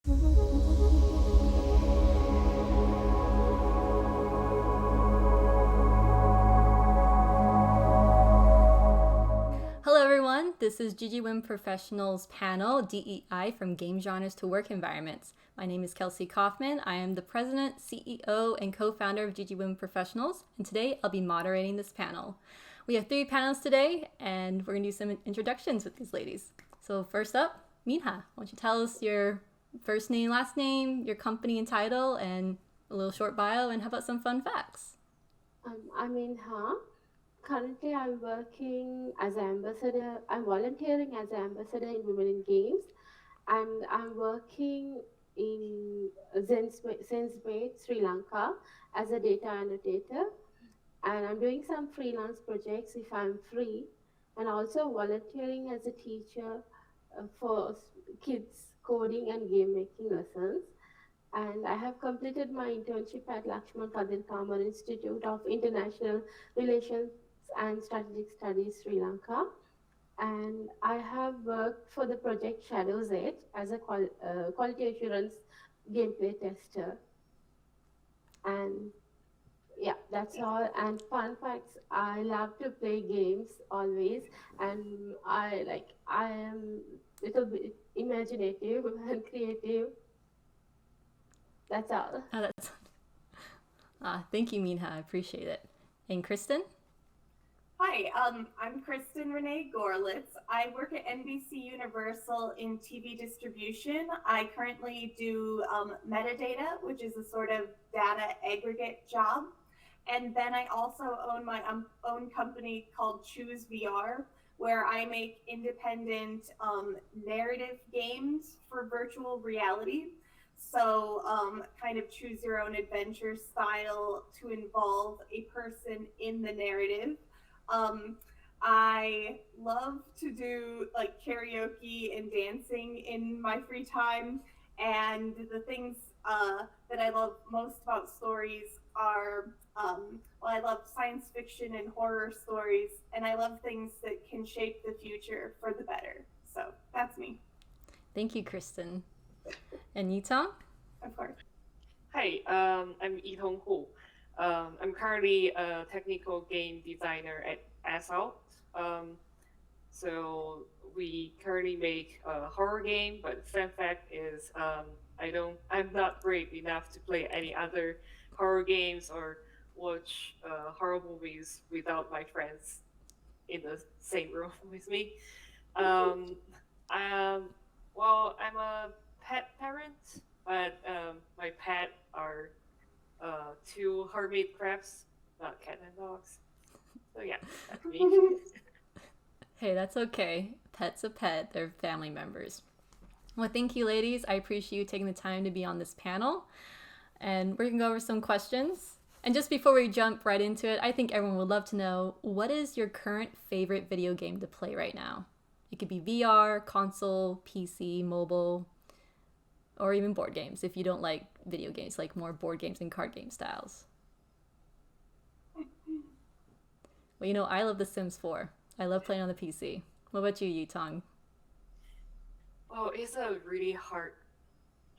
Hello everyone, this is GGWIM Professionals panel, DEI from Game Genres to Work Environments. My name is Kelsey Kaufman. I am the president, CEO, and co-founder of GGWIM Professionals, and today I'll be moderating this panel. We have 3 panelists today, and we're going to do some introductions with these ladies. So first up, Minha, why don't you tell us your first name, last name, your company and title, and a little short bio, and how about some fun facts? I'm Minha. Currently, I'm working as an ambassador. I'm volunteering as an ambassador in Women in Games, and I'm working in Sensmate, Sri Lanka, as a data annotator. And I'm doing some freelance projects if I'm free, and also volunteering as a teacher for kids coding and game making lessons. And I have completed my internship at Lakshman Kadir Kamar Institute of International Relations and Strategic Studies, Sri Lanka. And I have worked for the project Shadow's Edge as a quality assurance gameplay tester. And yeah, that's all. And fun facts, I love to play games always. And I am a little bit imaginative and creative. That's all. Thank you, Minha. I appreciate it. And Kristen? Hi, I'm Kristen Renee Gorlitz. I work at NBCUniversal in TV distribution. I currently do metadata, which is a sort of data aggregate job. And then I also own my own company called Choose VR, where I make independent narrative games for virtual reality. So kind of choose your own adventure style to involve a person in the narrative. I love to do like karaoke and dancing in my free time. And the things that I love most about stories are, I love science fiction and horror stories, and I love things that can shape the future for the better. So that's me. Thank you, Kristen. And Yitong? Of course. Hi, I'm Yitong Hu. I'm currently a technical game designer at Assault. So we currently make a horror game, but fun fact is I'm not brave enough to play any other horror games or watch horror movies without my friends in the same room with me. I'm a pet parent, but my pet are 2 hermit crabs, not cat and dogs. So yeah, that's me. Hey, that's okay. Pet's a pet. They're family members. Well, thank you, ladies. I appreciate you taking the time to be on this panel. And we're going to go over some questions. And just before we jump right into it, I think everyone would love to know, what is your current favorite video game to play right now? It could be VR, console, PC, mobile, or even board games if you don't like video games, like more board games and card game styles. Well, I love The Sims 4. I love playing on the PC. What about you, Yitong? Well, it's a really hard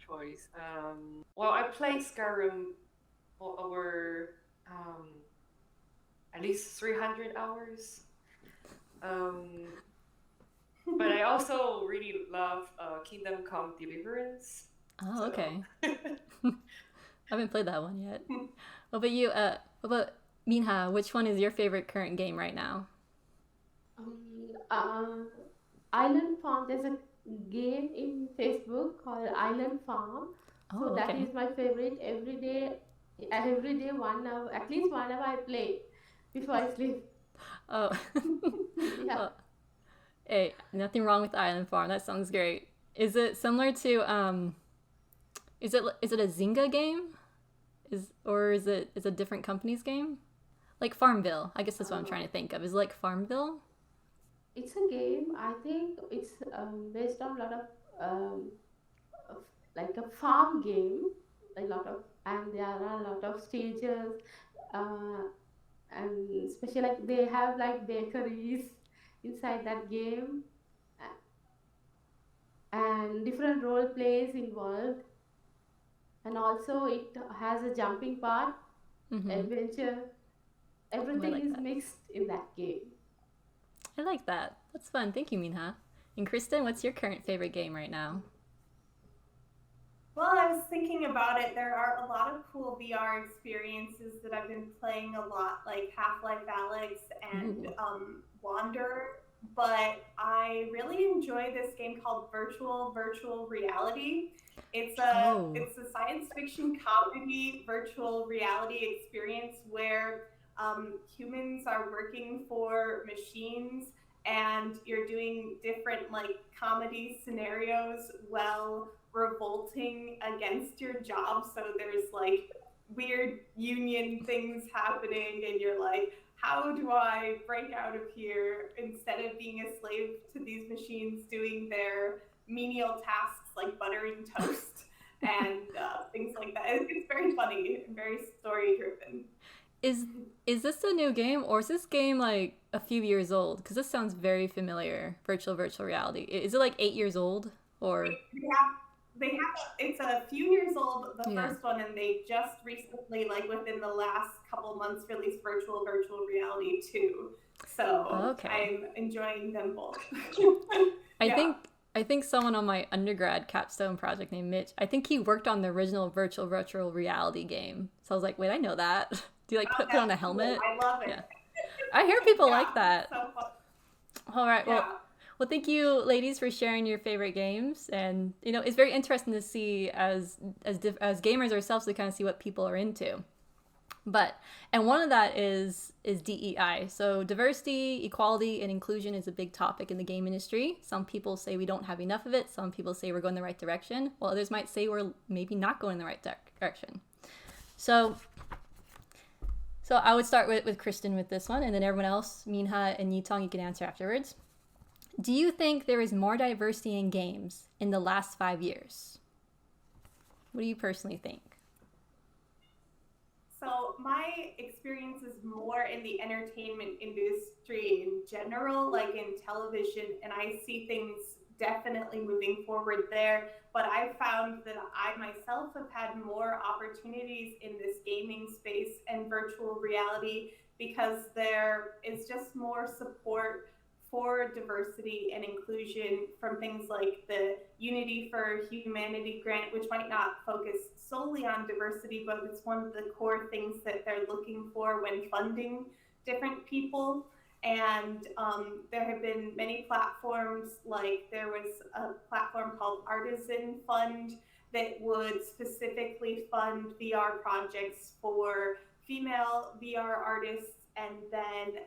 choice. I played Skyrim for over at least 300 hours. But I also really love Kingdom Come Deliverance. Oh, okay. I haven't played that one yet. What about you? What about Minha? Which one is your favorite current game right now? Island Farm. There's a game in Facebook called Island Farm. Oh, So that okay. is my favorite. Every day 1 hour, at least 1 hour I play before I sleep. Oh. Yeah. Well, hey, nothing wrong with Island Farm. That sounds great. Is it similar to is it a Zynga game? Is it a different company's game? Like Farmville. I guess that's what I'm trying to think of. Is it like Farmville? It's a game. I think it's based on a lot of like a farm game. And there are a lot of stages, and especially like they have like bakeries inside that game. and different role plays involved, and also it has a jumping part, adventure, I everything like is that. mixed in that game. I like that. That's fun. Thank you, Minha. And Kristen, what's your current favorite game right now? Well, I was thinking about it. There are a lot of cool VR experiences that I've been playing a lot, like Half-Life Alyx and Ooh. Wander. But I really enjoy this game called Virtual Reality. Oh. It's a science fiction comedy virtual reality experience where humans are working for machines, and you're doing different like comedy scenarios while revolting against your job. So there's like weird union things happening, and you're like, how do I break out of here instead of being a slave to these machines doing their menial tasks like buttering toast and things like that. It's very funny and very story driven. Is this a new game, or is this game like a few years old? Because this sounds very familiar. Virtual reality. Is it like 8 years old, or? They have it's a few years old, the Yeah. first one, and they just recently, like within the last couple months, released virtual reality 2. So Okay. I'm enjoying them both. I think someone on my undergrad capstone project named Mitch, I think he worked on the original virtual reality game. So I was like, wait, I know that. Do you like put on a helmet? Cool. I love it. Yeah. I hear people like that. So fun. All right. Well, thank you, ladies, for sharing your favorite games. And it's very interesting to see as gamers ourselves to kind of see what people are into. And one of that is DEI. So diversity, equality, and inclusion is a big topic in the game industry. Some people say we don't have enough of it. Some people say we're going the right direction. While others might say we're maybe not going in the right direction. So I would start with Kristen with this one, and then everyone else, Minha and Yitong, you can answer afterwards. Do you think there is more diversity in games in the last 5 years? What do you personally think? So my experience is more in the entertainment industry in general, like in television, and I see things definitely moving forward there. But I found that I myself have had more opportunities in this gaming space and virtual reality because there is just more support for diversity and inclusion from things like the Unity for Humanity grant, which might not focus solely on diversity, but it's one of the core things that they're looking for when funding different people. And there have been many platforms, like there was a platform called Artisan Fund that would specifically fund VR projects for female VR artists, and then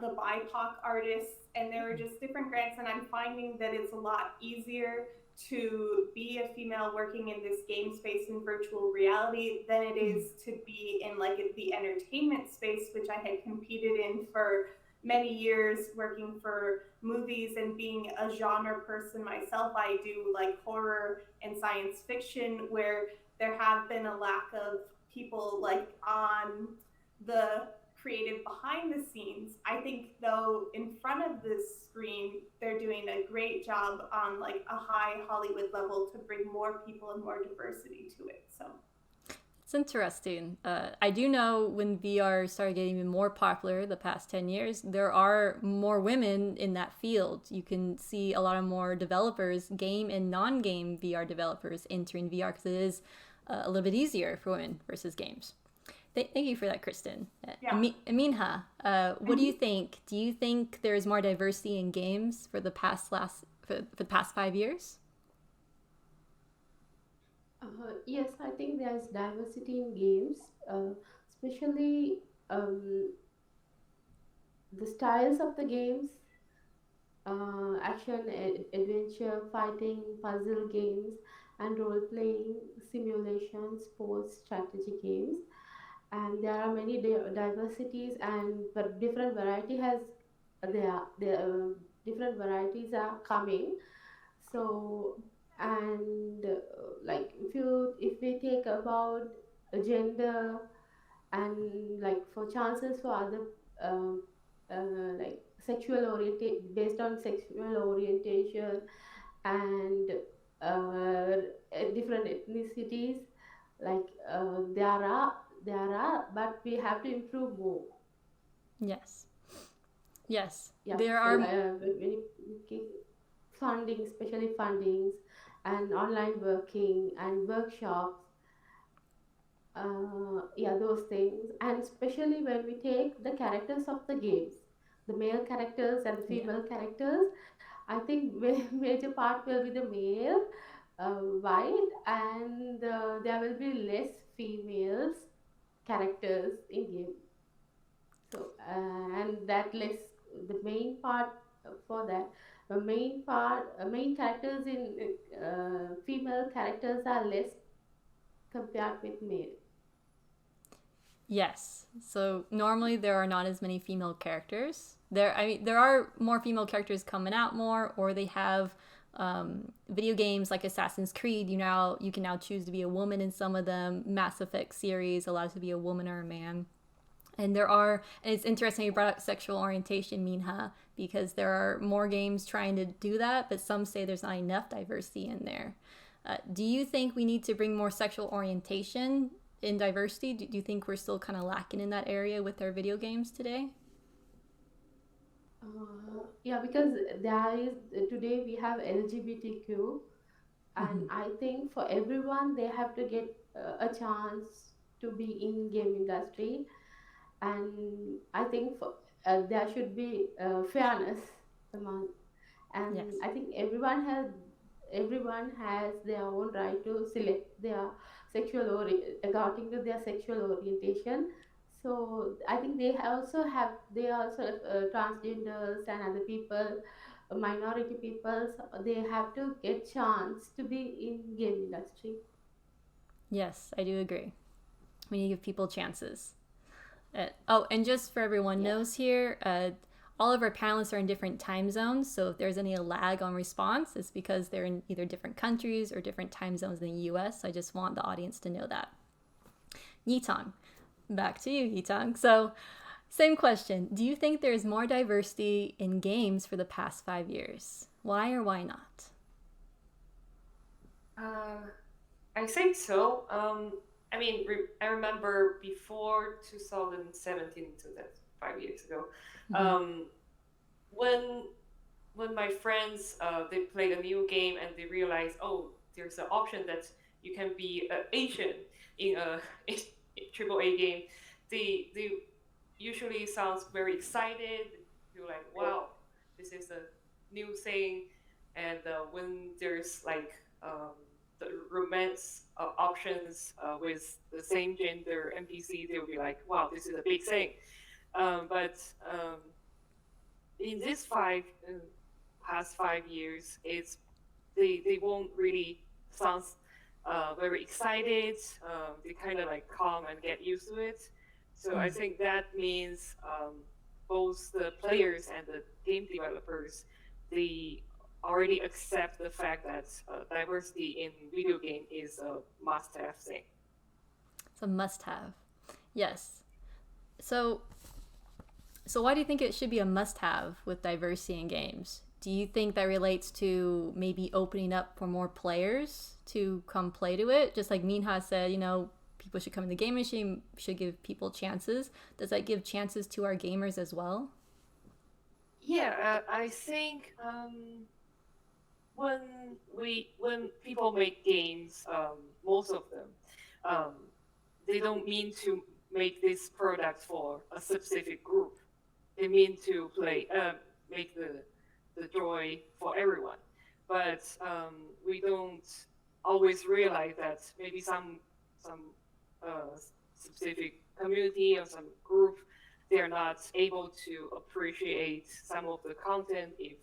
the BIPOC artists, and there are just different grants, and I'm finding that it's a lot easier to be a female working in this game space in virtual reality than it is to be in like the entertainment space, which I had competed in for many years, working for movies and being a genre person myself. I do like horror and science fiction, where there have been a lack of people like on the creative behind the scenes. I think though in front of this screen, they're doing a great job on like a high Hollywood level to bring more people and more diversity to it. So it's interesting. I do know when VR started getting even more popular the past 10 years, there are more women in that field. You can see a lot of more developers, game and non-game VR developers entering VR because it is a little bit easier for women versus games. Thank you for that, Kristen. Minha, what do you think? Do you think there is more diversity in games for the past 5 years? Yes, I think there's diversity in games, especially the styles of the games, action, adventure, fighting, puzzle games, and role-playing, simulation, sports, strategy games. And there are many diversities, and but different variety has different varieties are coming. So and like if we take about gender and like for chances for other like based on sexual orientation and uh, different ethnicities. Like there are, but we have to improve more. Yes. Yes. Yeah, There so are. when you give funding, especially fundings, and online working and workshops, yeah, those things, and especially when we take the characters of the games, the male characters and the Yeah. female characters, I think major part will be the male, white, and there will be less females characters in game. So and that less the main part for that. The main part, main characters in female characters are less compared with male. Yes. So normally there are not as many female characters. There are more female characters coming out more, or they have video games like Assassin's Creed. You can now choose to be a woman in some of them. Mass Effect series allows you to be a woman or a man. And it's interesting you brought up sexual orientation, Minha, because there are more games trying to do that, but some say there's not enough diversity in there. Do you think we need to bring more sexual orientation in diversity? Do you think we're still kind of lacking in that area with our video games today? Yeah, because there is today we have LGBTQ, and Mm-hmm. I think for everyone they have to get a chance to be in game industry, and I think there should be fairness among, Yes. and I think everyone has their own right to select their according to their sexual orientation. So I think they also transgenders and other people, minority people, so they have to get chance to be in game industry. Yes, I do agree. We need to give people chances. And just for everyone Yeah. knows here, all of our panelists are in different time zones. So if there's any lag on response, it's because they're in either different countries or different time zones in the US. I just want the audience to know that. Yitong, back to you, Yitong. So, same question. Do you think there's more diversity in games for the past 5 years? Why or why not? I think so. I mean, I remember before 2017, so that's 5 years ago, when my friends they played a new game and they realized, oh, there's an option that you can be Asian in a AAA game. They usually sounds very excited. Feel like, wow, this is a new thing. And when there's like the romance options with the same gender NPC, they'll be like, wow, this is a big thing. But in this past 5 years, they won't really sound very excited. They kind of like calm and get used to it. So I think that means both the players and the game developers, they already accept the fact that diversity in video game is a must-have thing. It's a must-have. Yes. So why do you think it should be a must-have with diversity in games? Do you think that relates to maybe opening up for more players to come play to it? Just like Minha said, people should come in the game machine, should give people chances. Does that give chances to our gamers as well? Yeah, I think when people make games, most of them, they don't mean to make this product for a specific group. They mean to make the joy for everyone. But we don't always realize that maybe some specific community or some group, they're not able to appreciate some of the content if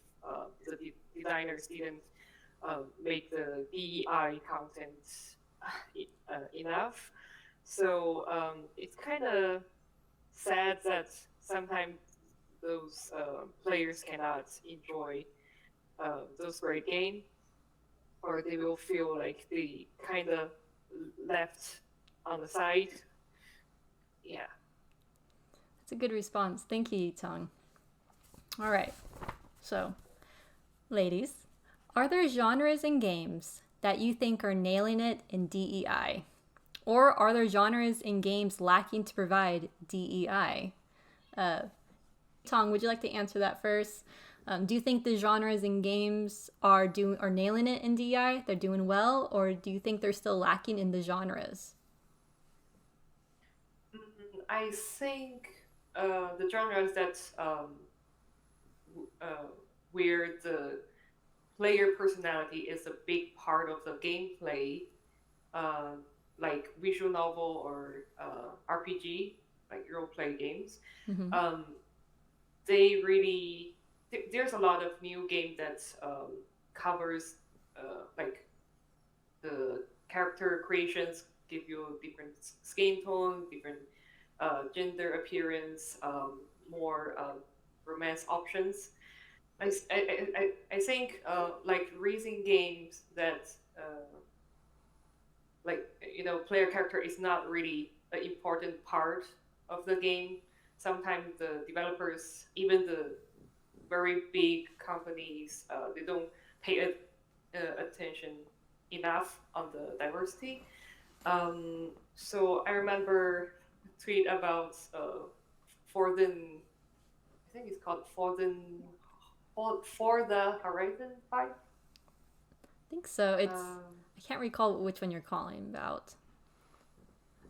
the designers didn't make the DEI content enough. So it's kind of sad that sometimes those players cannot enjoy those great games, or they will feel like they kind of left on the side. Yeah. That's a good response. Thank you, Yitong. All right. So, ladies, Are there genres in games that you think are nailing it in DEI? Or are there genres in games lacking to provide DEI? Tong, would you like to answer that first? Do you think the genres in games are nailing it in DEI? They're doing well, or do you think they're still lacking in the genres? I think the genres that where the player personality is a big part of the gameplay, like visual novel or RPG, like role play games. Mm-hmm. They really there's a lot of new game that covers like the character creations, give you different skin tone, different gender appearance, more romance options. I think like racing games that like player character is not really an important part of the game. Sometimes the developers, even the very big companies, they don't pay attention enough on the diversity. So I remember a tweet about Forden, I think it's called Forden, For the Horizon 5. I think so. I can't recall which one you're calling about.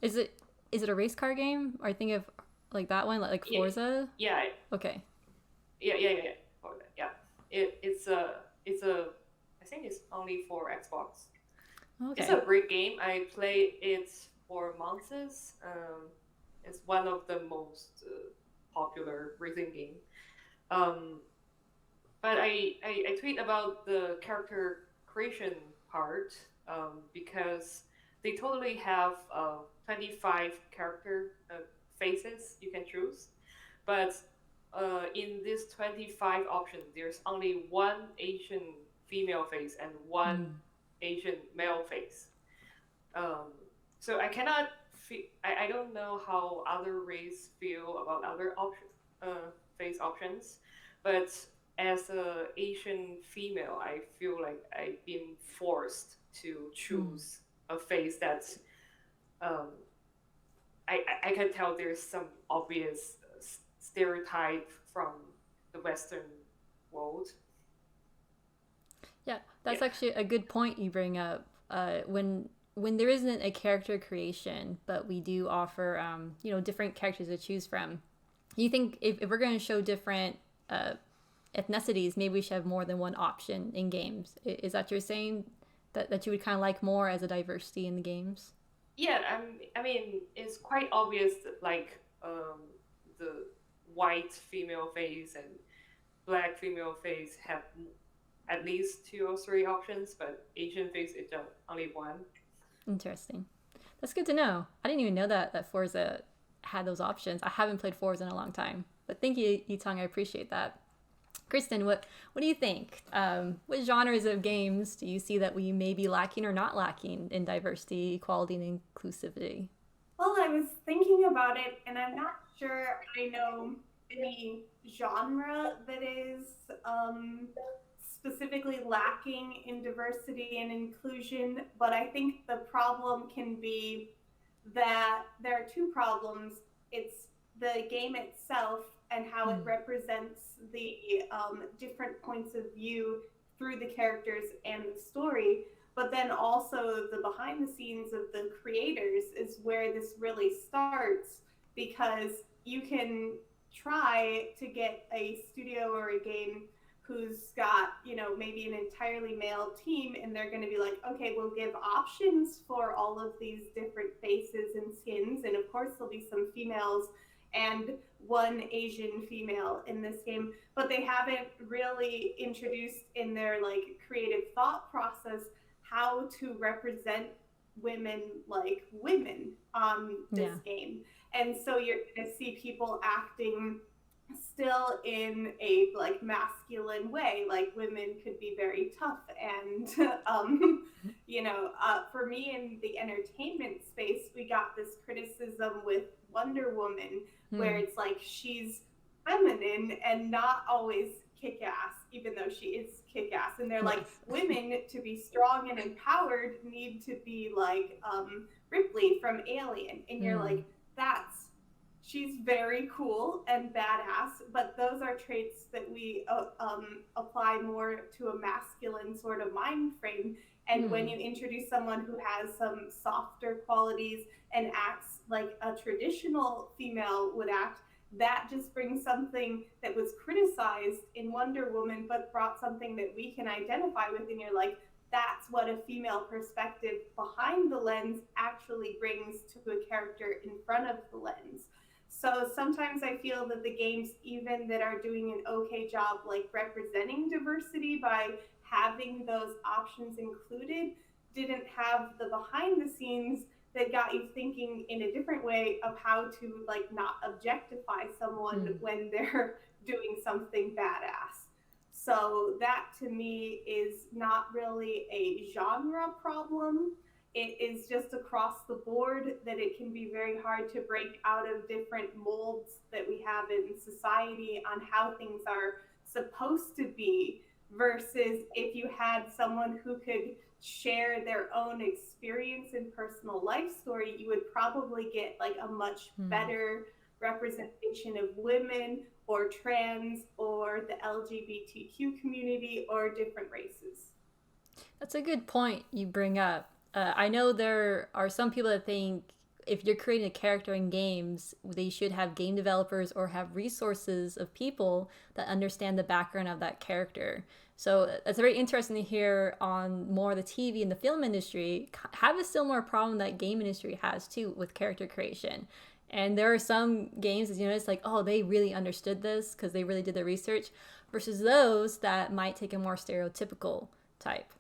Is it a race car game? Or I think of like that one, like Forza? Yeah. Okay. Yeah. Forza, yeah. It's a I think it's only for Xbox. Okay. It's a great game. I played it for months. It's one of the most popular racing game. But I tweet about the character creation part because they totally have 25 character faces you can choose. But in this 25 options, there's only one Asian female face and one Asian male face. So I cannot I don't know how other race feel about other face options, but as an Asian female, I feel like I've been forced to choose a face that I can tell there's some obvious stereotype from the Western world. Yeah, that's actually a good point you bring up. When there isn't a character creation, but we do offer different characters to choose from. You think if we're going to show different ethnicities, maybe we should have more than one option in games. Is that you're saying that you would kind of like more as a diversity in the games? Yeah, I mean it's quite obvious that like the white female face and black female face have at least 2 or 3 options, but Asian face is just only one. Interesting. That's good to know. I didn't even know that Forza had those options. I haven't played Forza in a long time, but thank you, Yitong. I appreciate that. Kristen, what do you think? What genres of games do you see that we may be lacking or not lacking in diversity, equality, and inclusivity? Well, I was thinking about it, and I'm not sure I know any genre that is specifically lacking in diversity and inclusion, but I think the problem can be that there are 2 problems. It's the game itself and how it represents the different points of view through the characters and the story, but then also the behind the scenes of the creators is where this really starts, because you can try to get a studio or a game who's got, maybe an entirely male team, and they're going to be like, okay, we'll give options for all of these different faces and skins, and of course there'll be some females and one Asian female in this game, but they haven't really introduced in their like creative thought process how to represent women like women on this game. And so you're going to see people acting still in a like masculine way, like women could be very tough, and for me in the entertainment space, we got this criticism with Wonder Woman where it's like she's feminine and not always kick-ass, even though she is kick-ass. And they're like, women to be strong and empowered need to be like Ripley from Alien. And you're like, she's very cool and badass, but those are traits that we apply more to a masculine sort of mind frame. And when you introduce someone who has some softer qualities and acts like a traditional female would act, that just brings something that was criticized in Wonder Woman, but brought something that we can identify with. And you're like, that's what a female perspective behind the lens actually brings to a character in front of the lens. So sometimes I feel that the games, even that are doing an okay job like representing diversity by having those options included, didn't have the behind the scenes that got you thinking in a different way of how to like not objectify someone when they're doing something badass. So that to me is not really a genre problem. It is just across the board that it can be very hard to break out of different molds that we have in society on how things are supposed to be, versus if you had someone who could share their own experience and personal life story, you would probably get like a much better representation of women or trans or the LGBTQ community or different races. That's a good point you bring up. I know there are some people that think if you're creating a character in games, they should have game developers or have resources of people that understand the background of that character. So it's very interesting to hear on more of the TV and the film industry have a similar problem that game industry has too with character creation. And there are some games, as you notice, like, oh, they really understood this because they really did their research, versus those that might take a more stereotypical type.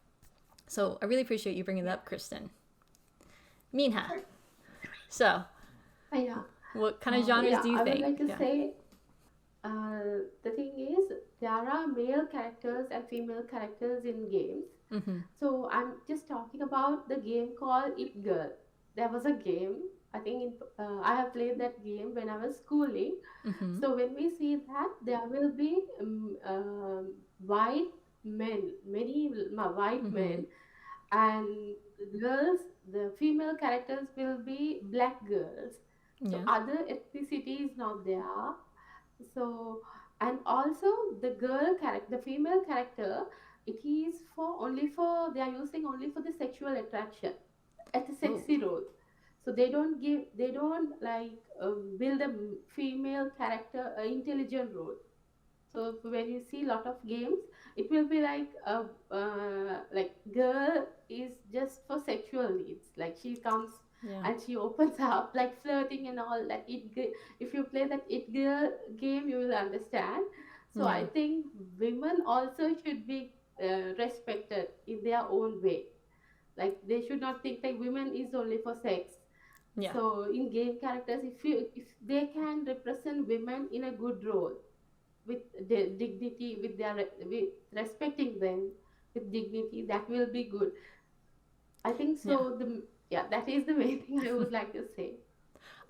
So I really appreciate you bringing that up, Kristen. Minha. So, what kind of genres do you think? I would like to say, the thing is, there are male characters and female characters in games. So I'm just talking about the game called It Girl. There was a game, I think I have played that game when I was schooling. So when we see that, there will be white men, many white men, and girls, the female characters will be black girls. So other ethnicity is not there. So, and also the the female character, it is they are using only for the sexual attraction at a sexy role. So they don't like build a female character intelligent role. So when you see a lot of games, it will be like girl is just for sexual needs. Like she comes and she opens up like flirting and all that. If you play that It Girl game, you will understand. So I think women also should be respected in their own way. Like they should not think like women is only for sex. So in game characters, if they can represent women in a good role, with their dignity, with respecting them with dignity, that will be good. I think so. That is the main thing I would like to say.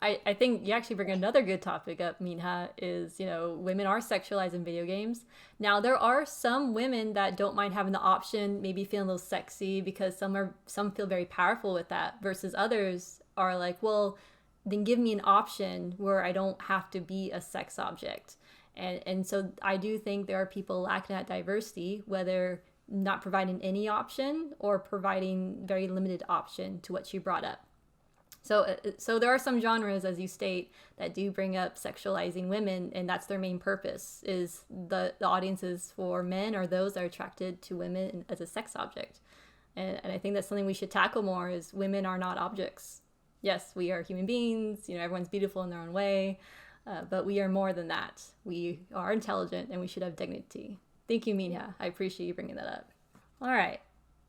I think you actually bring another good topic up, Minha, is, women are sexualized in video games. Now, there are some women that don't mind having the option, maybe feeling a little sexy, because some feel very powerful with that, versus others are like, well, then give me an option where I don't have to be a sex object. And so I do think there are people lacking that diversity, whether not providing any option or providing very limited option to what you brought up. So there are some genres, as you state, that do bring up sexualizing women, and that's their main purpose, is the audiences for men or those that are attracted to women as a sex object. And I think that's something we should tackle more, is women are not objects. Yes, we are human beings, everyone's beautiful in their own way, but we are more than that. We are intelligent and we should have dignity. Thank you, Minha. I appreciate you bringing that up. All right.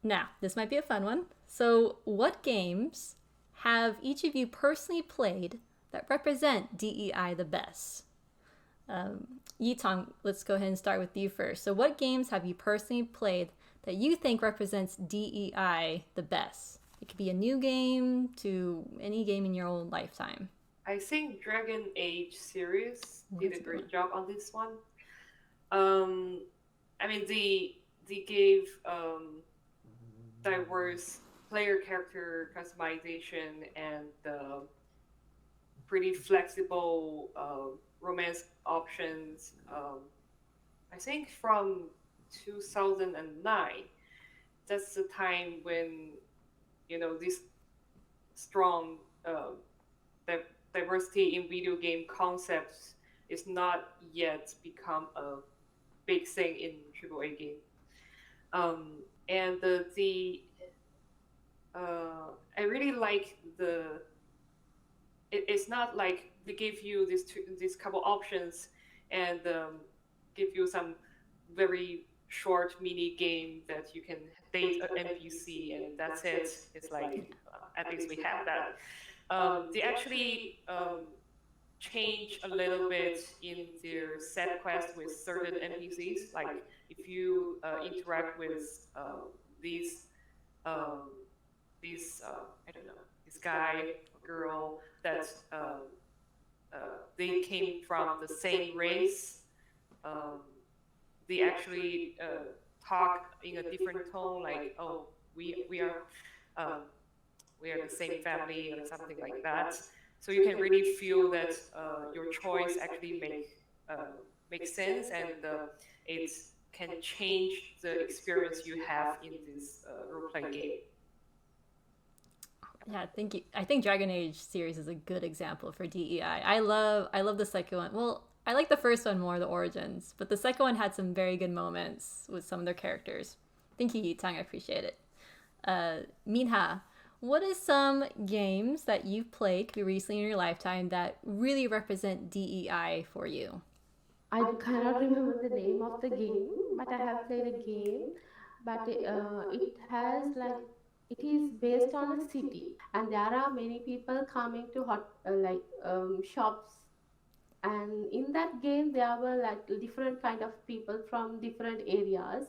Now, this might be a fun one. So what games have each of you personally played that represent DEI the best? Yitong, let's go ahead and start with you first. So what games have you personally played that you think represents DEI the best? It could be a new game to any game in your own lifetime. I think Dragon Age series did a great job on this one. I mean, they gave diverse player character customization and pretty flexible romance options. I think from 2009, that's the time when this strong diversity in video game concepts is not yet become a big thing in AAA game. And I really like it's not like they give you these couple options and give you some very short mini game that you can date an NPC and that's it. It's like at least we have that. They actually change a little bit in their set quest with certain NPCs. Like if you interact with these I don't know, this guy or girl that they came from the same race, they actually talk in a different tone, like, oh, we are the same family or something like that. So you can really feel that your choice actually makes sense, and it can change the experience you have in this role-playing game. Yeah, thank you. I think Dragon Age series is a good example for DEI. I love the second one. Well, I like the first one more, the Origins, but the second one had some very good moments with some of their characters. Thank you, Yitong. I appreciate it. Minha, what is some games that you've played recently in your lifetime that really represent DEI for you? I cannot remember the name of the game, but I have played a game. But it has like it is based on a city, and there are many people coming to shops. And in that game, there were like different kind of people from different areas.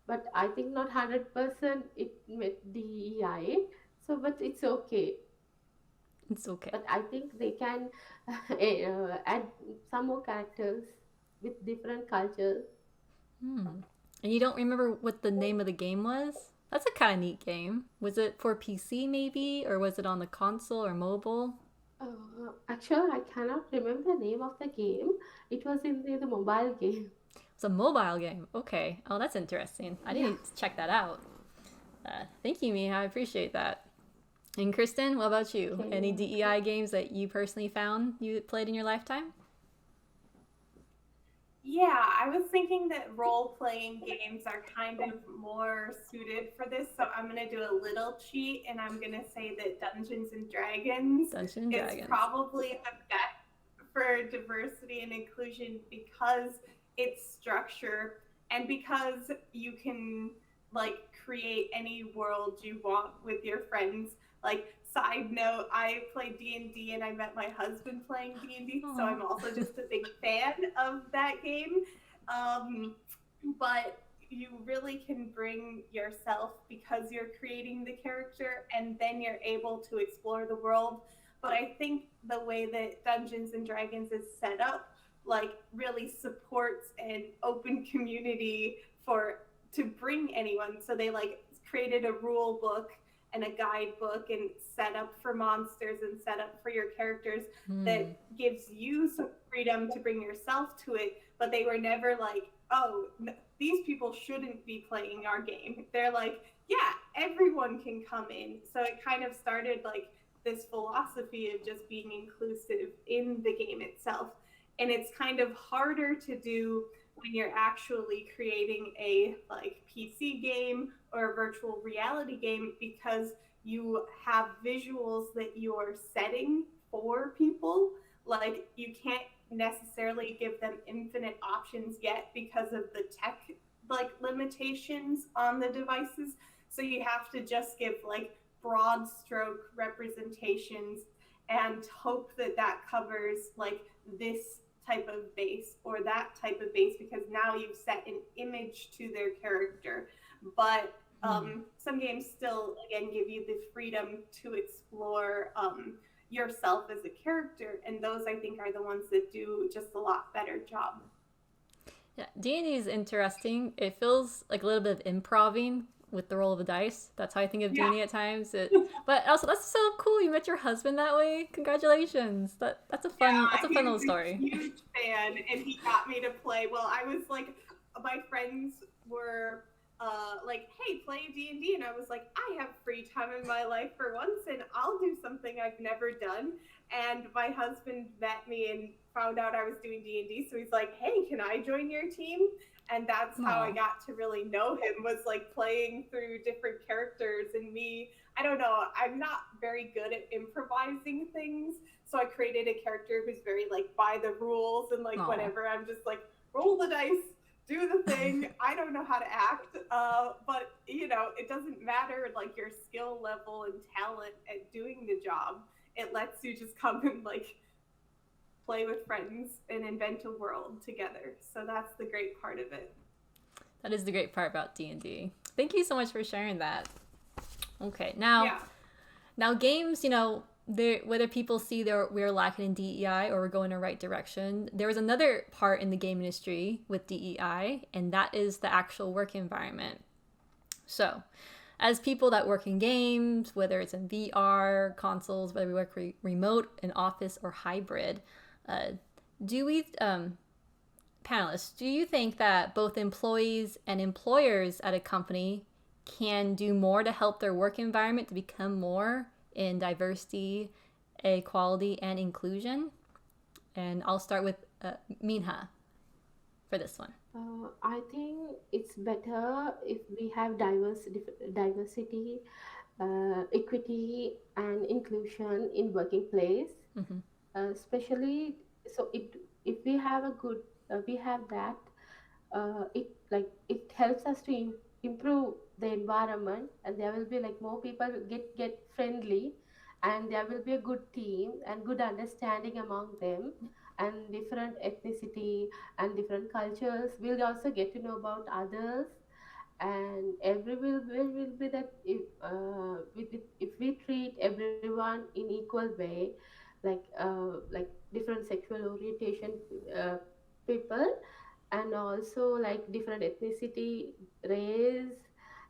But I think not 100% it met DEI. So, but it's okay. It's okay. But I think they can add some more characters with different cultures. And you don't remember what the name of the game was? That's a kind of neat game. Was it for PC maybe, or was it on the console or mobile? Actually, I cannot remember the name of the game. It was in the mobile game. It's a mobile game. Okay. Oh, that's interesting. I didn't check that out. Thank you, Mia. I appreciate that. And Kristen, what about you? Okay. Any DEI games that you personally found you played in your lifetime? Yeah, I was thinking that role-playing games are kind of more suited for this, so I'm going to do a little cheat, and I'm going to say that Dungeons & Dragons is probably the best for diversity and inclusion because its structure and because you can like create any world you want with your friends. Like, side note, I play D&D and I met my husband playing D&D, so I'm also just a big fan of that game. But you really can bring yourself because you're creating the character and then you're able to explore the world. But I think the way that Dungeons & Dragons is set up like really supports an open community to bring anyone. So they like created a rule book and a guidebook and set up for monsters and set up for your characters that gives you some freedom to bring yourself to it. But they were never like, oh, these people shouldn't be playing our game. They're like, yeah, everyone can come in. So it kind of started like this philosophy of just being inclusive in the game itself. And it's kind of harder to do when you're actually creating a like PC game or a virtual reality game because you have visuals that you're setting for people. Like you can't necessarily give them infinite options yet because of the tech like limitations on the devices. So you have to just give like broad stroke representations and hope that that covers like this type of base or that type of base because now you've set an image to their character. But some games still, again, give you the freedom to explore yourself as a character. And those, I think, are the ones that do just a lot better job. Yeah, D&D is interesting. It feels like a little bit of improving with the roll of the dice. That's how I think of D&D at times. But also, that's so cool. You met your husband that way. Congratulations. That's a fun little story. He's a huge fan, and he got me to play. Well, I was like, my friends were like, hey, play D&D, and I was like, I have free time in my life for once, and I'll do something I've never done. And my husband met me and found out I was doing D&D, so he's like, hey, can I join your team? And that's how I got to really know him, was like playing through different characters. And me, I don't know, I'm not very good at improvising things, so I created a character who's very like by the rules, and like whatever, I'm just like, roll the dice, do the thing. I don't know how to act, but you know, it doesn't matter like your skill level and talent at doing the job. It lets you just come and like play with friends and invent a world together. So that's the great part of it. That is the great part about D&D. Thank you so much for sharing that. Okay, now games, you know, whether people see we're lacking in DEI or we're going in the right direction, there is another part in the game industry with DEI, and that is the actual work environment. So, as people that work in games, whether it's in VR, consoles, whether we work remote, in office, or hybrid, panelists, do you think that both employees and employers at a company can do more to help their work environment to become more in diversity, equality, and inclusion? And I'll start with Minha for this one. I think it's better if we have diversity, equity, and inclusion in working place. Especially, so if we have a good, we have that, it helps us to improve the environment, and there will be like more people get friendly, and there will be a good team and good understanding among them, and different ethnicity and different cultures. We'll also get to know about others, and will be that if we treat everyone in equal way, like different sexual orientation people, and also like different ethnicity, race,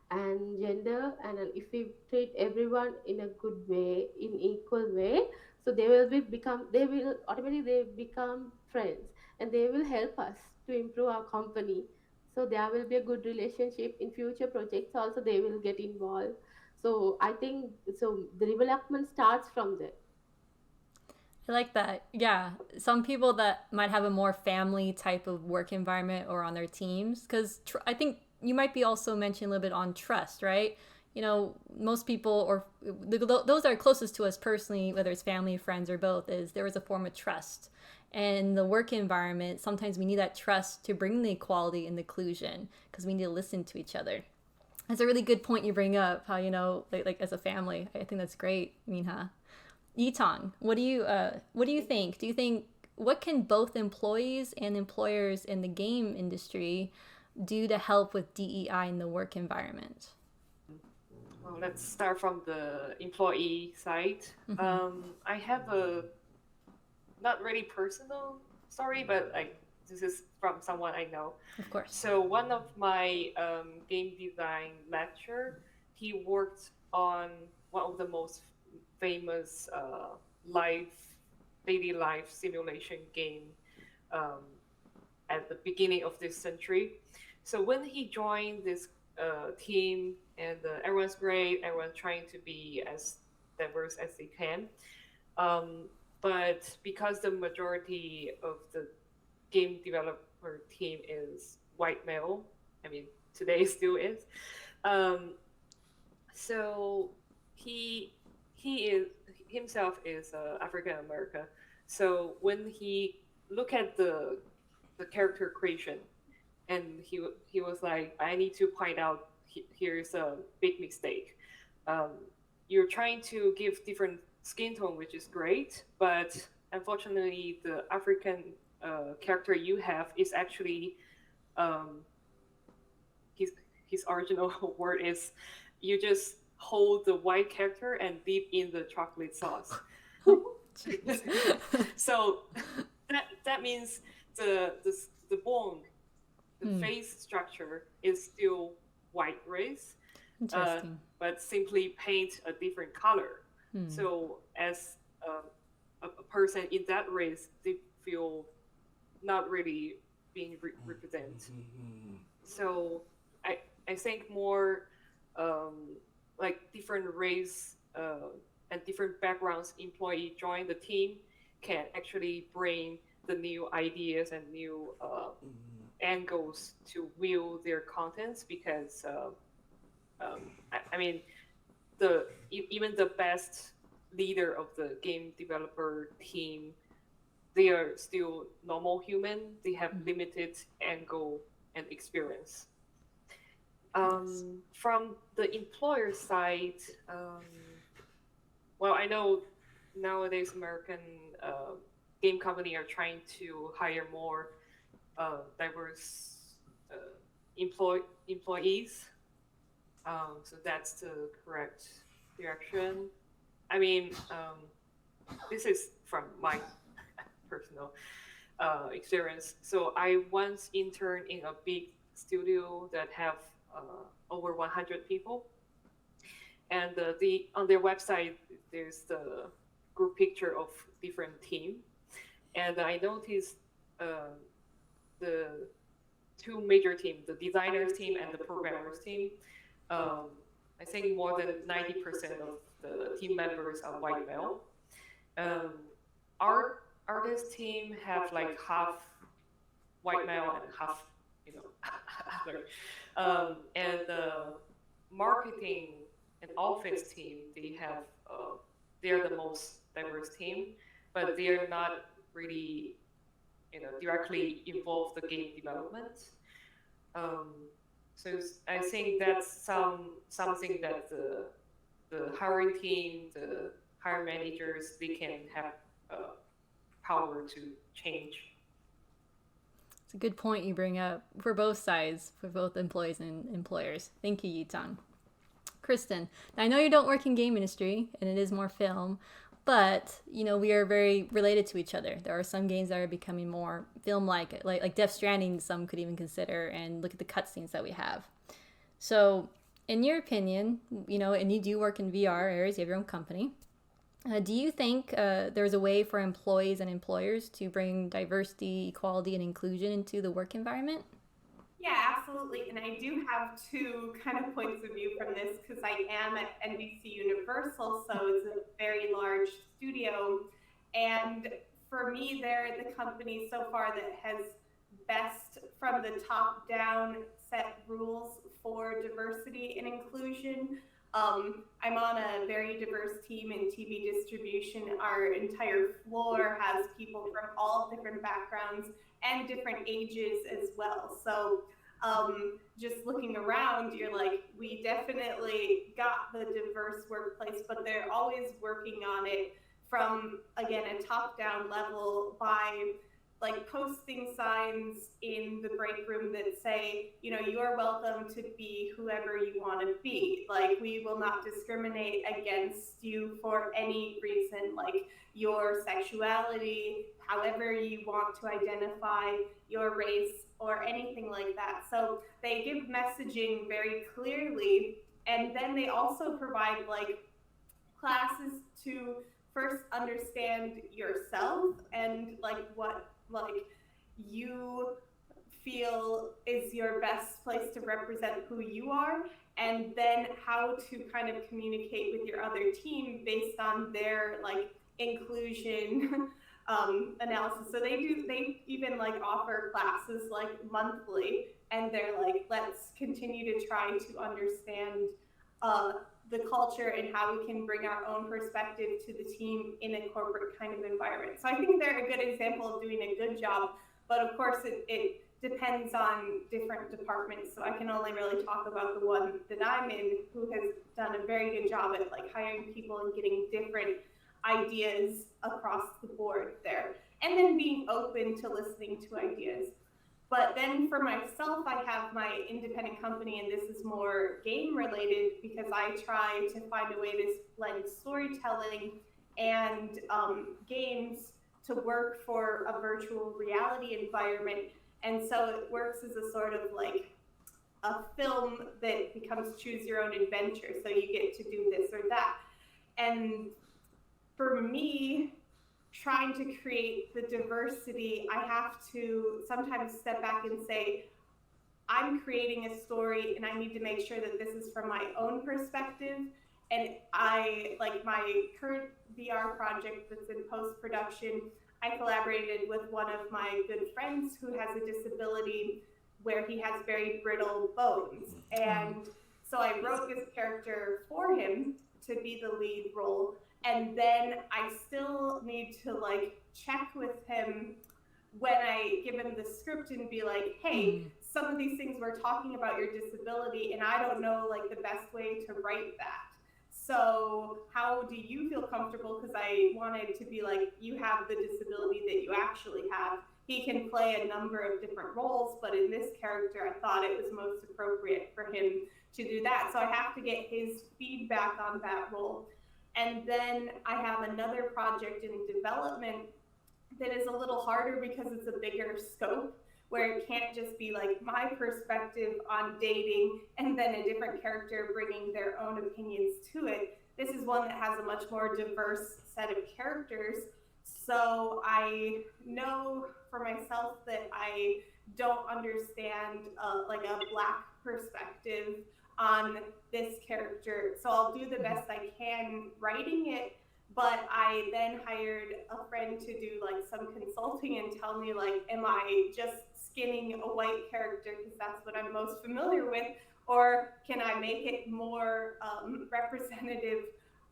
and gender, and if we treat everyone in a good way, in equal way, so they will automatically become friends, and they will help us to improve our company. So there will be a good relationship in future projects also, they will get involved. So I think so the development starts from there. I like that. Yeah. Some people that might have a more family type of work environment or on their teams, because I think you might be also mentioning a little bit on trust, right? You know, most people, or those that are closest to us personally, whether it's family, friends, or both, is there is a form of trust. And the work environment, sometimes we need that trust to bring the equality and the inclusion, because we need to listen to each other. That's a really good point you bring up, how, you know, like as a family. I think that's great, Minha. Yitong, what do you think? Do you think, what can both employees and employers in the game industry do to help with DEI in the work environment? Well, let's start from the employee side. I have a not really personal story, but this is from someone I know. Of course. So one of my game design lecturer, he worked on one of the most famous daily life simulation game at the beginning of this century. So when he joined this team, and everyone's great, everyone's trying to be as diverse as they can, but because the majority of the game developer team is white male, I mean today still is, so he himself is African American. So when he look at the character creation, and he was like, I need to point out here's a big mistake. You're trying to give different skin tone, which is great, but unfortunately the African character you have is actually his original word is, you just hold the white character and dip in the chocolate sauce. So that means the bone the face structure is still white race, Interesting. but simply paint a different color. So as a person in that race, they feel not really being represented. So I think more like different race and different backgrounds employee join the team can actually bring the new ideas and new angles to view their contents, because I mean, even the best leader of the game developer team, they are still normal human. They have limited angle and experience. From the employer side, well, I know nowadays American game company are trying to hire more diverse employees. So that's the correct direction. I mean, this is from my personal experience. So I once interned in a big studio that have over 100 people, and on their website there's the group picture of different team, and I noticed the two major teams, the designers team and the programmers team. I think more than 90% of the team members are white male. Our artist team have like half white male and half, other. And the marketing and office team, they're the most diverse team, but they're not really, directly involved in the game development. So I think that's something that the hiring team, the hiring managers, they can have power to change. It's a good point you bring up for both sides, for both employees and employers. Thank you, Yitong. Kristen, now I know you don't work in game industry, and it is more film, but we are very related to each other. There are some games that are becoming more film-like, like Death Stranding, some could even consider, and look at the cutscenes that we have. So, in your opinion, and you do work in VR areas, you have your own company. Do you think there's a way for employees and employers to bring diversity, equality, and inclusion into the work environment? Yeah, absolutely. And I do have two kind of points of view from this, because I am at NBCUniversal, so it's a very large studio. And for me, they're the company so far that has best from the top down set rules for diversity and inclusion. I'm on a very diverse team in TV distribution. Our entire floor has people from all different backgrounds and different ages as well. So just looking around, you're like, we definitely got the diverse workplace, but they're always working on it from, again, a top-down level by like posting signs in the break room that say, you're welcome to be whoever you want to be. Like, we will not discriminate against you for any reason, like your sexuality, however you want to identify, your race, or anything like that. So they give messaging very clearly, and then they also provide like classes to first understand yourself and like what you feel is your best place to represent who you are, and then how to kind of communicate with your other team based on their like inclusion analysis. So they even like offer classes like monthly, and they're like, let's continue to try to understand the culture and how we can bring our own perspective to the team in a corporate kind of environment. So I think they're a good example of doing a good job, but of course it depends on different departments. So I can only really talk about the one that I'm in, who has done a very good job at like hiring people and getting different ideas across the board there, and then being open to listening to ideas. But then for myself, I have my independent company, and this is more game related because I try to find a way to blend storytelling and games to work for a virtual reality environment. And so it works as a sort of like a film that becomes choose your own adventure. So you get to do this or that. And for me, trying to create the diversity, I have to sometimes step back and say, I'm creating a story and I need to make sure that this is from my own perspective. And I, like my current VR project that's in post-production, I collaborated with one of my good friends who has a disability where he has very brittle bones. And so I wrote this character for him to be the lead role. And then I still need to like check with him when I give him the script and be like, hey, some of these things we're talking about your disability and I don't know like the best way to write that. So how do you feel comfortable? Because I wanted to be like, you have the disability that you actually have. He can play a number of different roles, but in this character, I thought it was most appropriate for him to do that. So I have to get his feedback on that role. And then I have another project in development that is a little harder because it's a bigger scope, where it can't just be like my perspective on dating and then a different character bringing their own opinions to it. This is one that has a much more diverse set of characters. So I know for myself that I don't understand like a Black perspective on this character. So I'll do the best I can writing it, but I then hired a friend to do like some consulting and tell me like, am I just skinning a white character because that's what I'm most familiar with, or can I make it more representative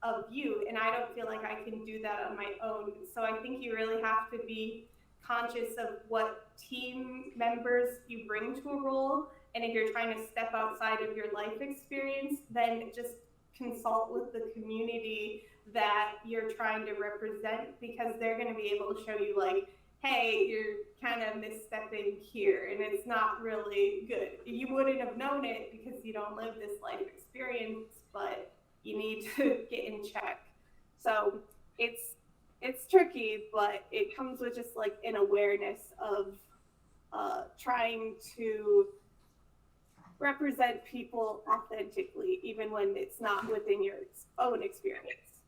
of you? And I don't feel like I can do that on my own. So I think you really have to be conscious of what team members you bring to a role. And if you're trying to step outside of your life experience, then just consult with the community that you're trying to represent, because they're going to be able to show you like, hey, you're kind of misstepping here and it's not really good. You wouldn't have known it because you don't live this life experience, but you need to get in check. So it's tricky, but it comes with just like an awareness of trying to represent people authentically, even when it's not within your own experience.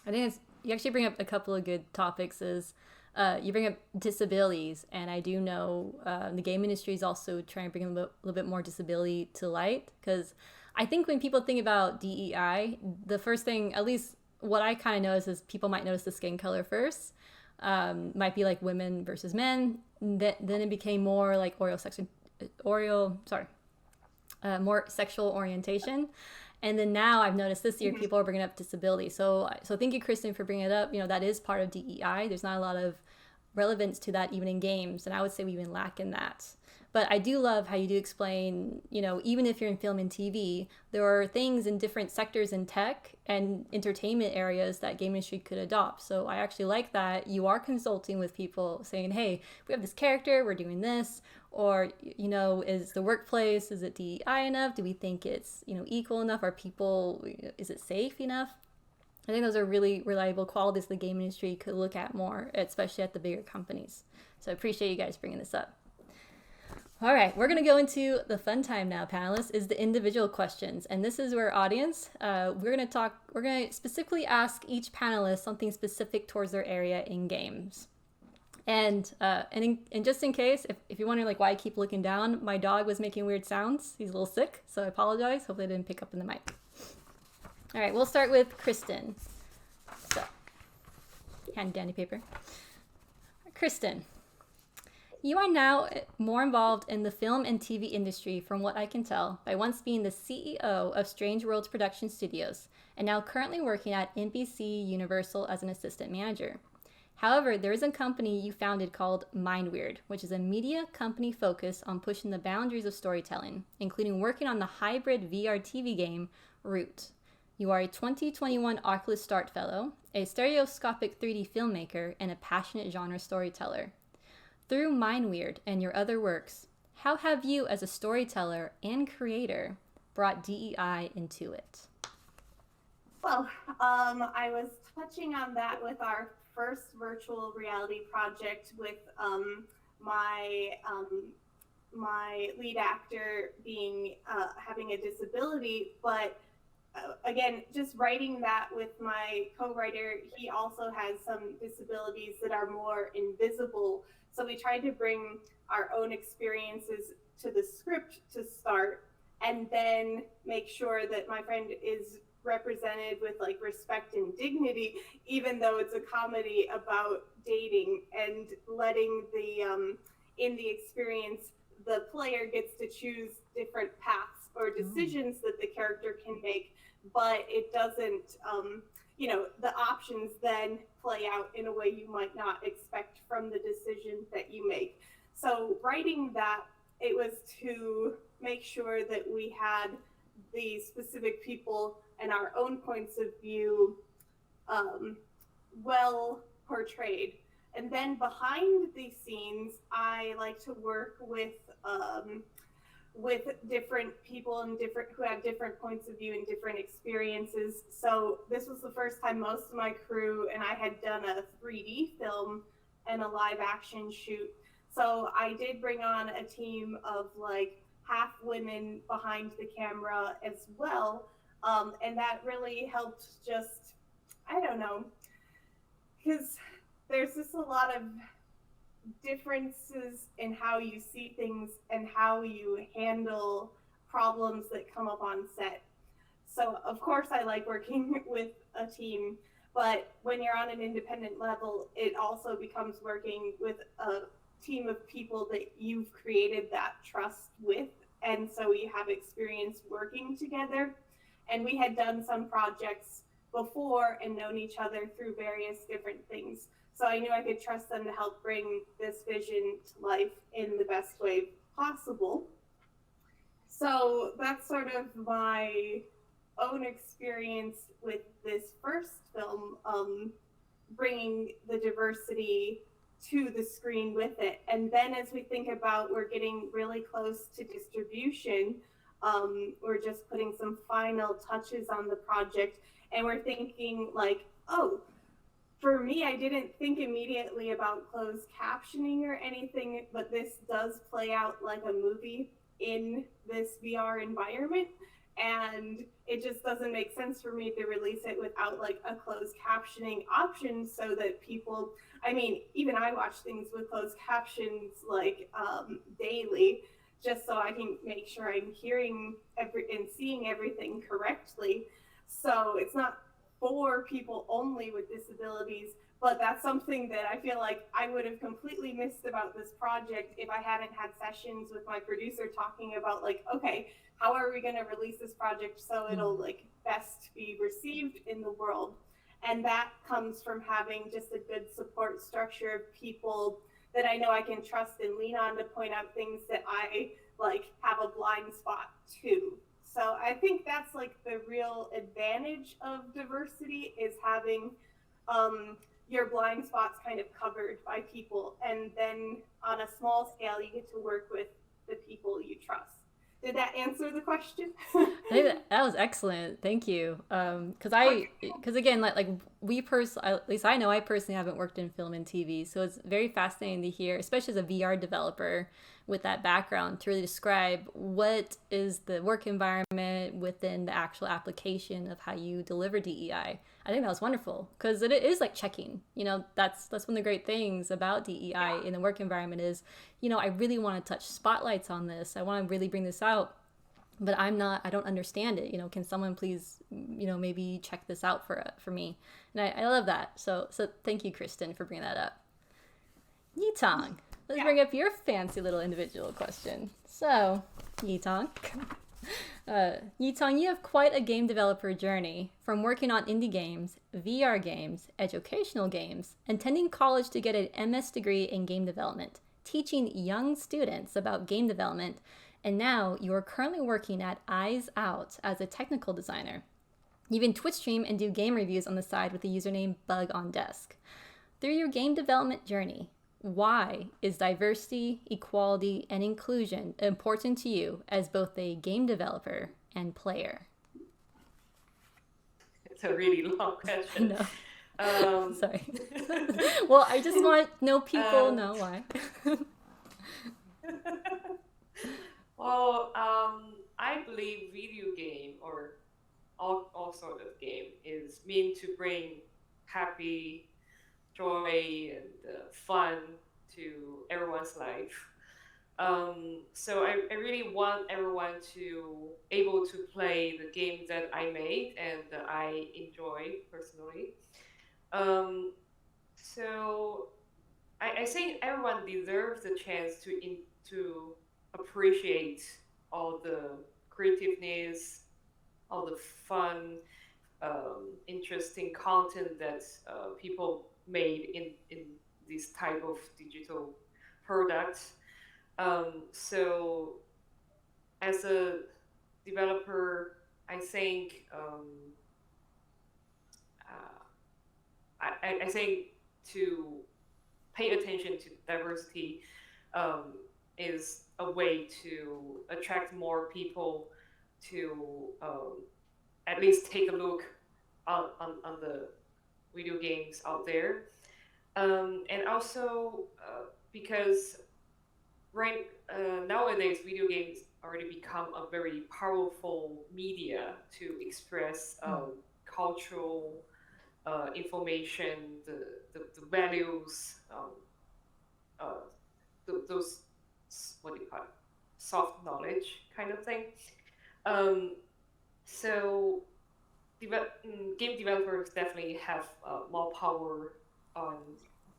I think you actually bring up a couple of good topics. You bring up disabilities, and I do know the game industry is also trying to bring a little bit more disability to light, because I think when people think about DEI, the first thing, at least what I kind of notice, is people might notice the skin color first. Might be like women versus men. Then it became more like more sexual orientation. And then now I've noticed this year people are bringing up disability. So thank you, Kristen, for bringing it up. You know, that is part of DEI. There's not a lot of relevance to that even in games, and I would say we even lack in that. But I do love how you do explain, you know, even if you're in film and TV, there are things in different sectors in tech and entertainment areas that game industry could adopt. So I actually like that you are consulting with people saying, hey, we have this character, we're doing this, or, you know, is the workplace, is it DEI enough? Do we think it's, you know, equal enough? Are people, is it safe enough? I think those are really reliable qualities the game industry could look at more, especially at the bigger companies. So I appreciate you guys bringing this up. All right, we're going to go into the fun time now, panelists, is the individual questions. And this is where audience, we're going to specifically ask each panelist something specific towards their area in games. And just in case, if you're wondering like why I keep looking down, my dog was making weird sounds. He's a little sick, so I apologize. Hopefully I didn't pick up in the mic. All right, we'll start with Kristen. So, hand dandy paper. Kristen, you are now more involved in the film and TV industry, from what I can tell, by once being the CEO of Strange Worlds Production Studios, and now currently working at NBCUniversal as an assistant manager. However, there is a company you founded called MindWeird, which is a media company focused on pushing the boundaries of storytelling, including working on the hybrid VR TV game, Root. You are a 2021 Oculus Start Fellow, a stereoscopic 3D filmmaker, and a passionate genre storyteller. Through MindWeird and your other works, how have you as a storyteller and creator brought DEI into it? Well, I was touching on that with our first virtual reality project with my my lead actor being having a disability, but again, just writing that with my co-writer, he also has some disabilities that are more invisible. So we tried to bring our own experiences to the script to start, and then make sure that my friend is represented with like respect and dignity, even though it's a comedy about dating, and letting the in the experience, the player gets to choose different paths or decisions that the character can make, but it doesn't, you know, the options then play out in a way you might not expect from the decision that you make. So writing that, it was to make sure that we had the specific people and our own points of view well portrayed. And then behind the scenes, I like to work with different people and who have different points of view and different experiences. So this was the first time most of my crew and I had done a 3D film and a live action shoot. So I did bring on a team of like half women behind the camera as well. And that really helped just, I don't know, because there's just a lot of differences in how you see things and how you handle problems that come up on set. So of course I like working with a team, but when you're on an independent level, it also becomes working with a team of people that you've created that trust with. And so we have experience working together. And we had done some projects before and known each other through various different things. So I knew I could trust them to help bring this vision to life in the best way possible. So that's sort of my own experience with this first film, bringing the diversity to the screen with it. And then as we think about, we're getting really close to distribution, we're just putting some final touches on the project, and we're thinking like, oh, for me, I didn't think immediately about closed captioning or anything, but this does play out like a movie in this VR environment. And it just doesn't make sense for me to release it without like a closed captioning option, so that people, I mean, even I watch things with closed captions like daily, just so I can make sure I'm hearing and seeing everything correctly. So it's not for people only with disabilities, but that's something that I feel like I would have completely missed about this project if I hadn't had sessions with my producer talking about like, okay, how are we going to release this project so it'll like best be received in the world? And that comes from having just a good support structure of people that I know I can trust and lean on to point out things that I like have a blind spot to. So I think that's like the real advantage of diversity, is having your blind spots kind of covered by people. And then on a small scale, you get to work with the people you trust. Did that answer the question? I think that was excellent. Thank you. Because again, like we at least I know I personally haven't worked in film and TV, so it's very fascinating to hear, especially as a VR developer with that background, to really describe what is the work environment within the actual application of how you deliver DEI. I think that was wonderful, because it is like checking. You know, that's one of the great things about DEI in the work environment is, you know, I really want to touch spotlights on this. I want to really bring this out, but I don't understand it. You know, can someone please, you know, maybe check this out for me? And I love that. So thank you, Kristen, for bringing that up. Yitong, let's bring up your fancy little individual question. So, Yitong. Yitong, you have quite a game developer journey, from working on indie games, VR games, educational games, attending college to get an MS degree in game development, teaching young students about game development, and now you are currently working at Eyes Out as a technical designer. You even Twitch stream and do game reviews on the side with the username Bug on Desk. Through your game development journey, why is diversity, equality, and inclusion important to you as both a game developer and player? It's a really long question. No. Sorry. Well, I just want to know people know why. Well, I believe video game or all sort of game is meant to bring happy, joy, and fun to everyone's life. So I really want everyone to able to play the game that I made and that I enjoy personally. Um, so I think everyone deserves the chance to appreciate all the creativeness, all the fun, interesting content that people made in this type of digital products. So as a developer, I think I think to pay attention to diversity is a way to attract more people to at least take a look on the video games out there. And also because nowadays video games already become a very powerful media to express cultural information, the values, those what do you call it, soft knowledge kind of thing. So game developers definitely have more power on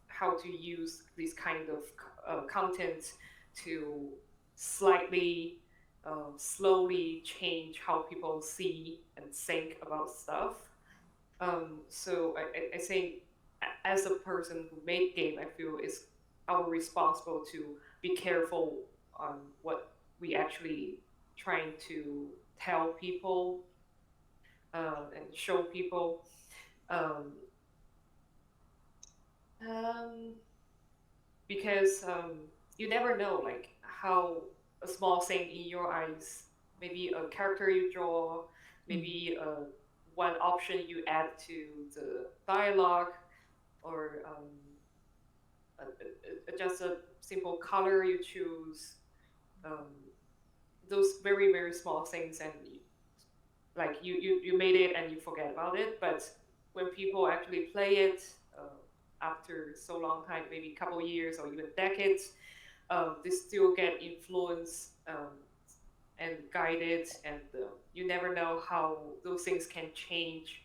how to use this kind of content to slightly, slowly change how people see and think about stuff. So I think as a person who made game, I feel it's our responsible to be careful on what we actually trying to tell people and show people. Because you never know like how a small thing in your eyes, maybe a character you draw, maybe one option you add to the dialogue, or just a simple color you choose. Those very, very small things, and like you made it and you forget about it. But when people actually play it after so long time, maybe a couple years or even decades, they still get influenced and guided, and you never know how those things can change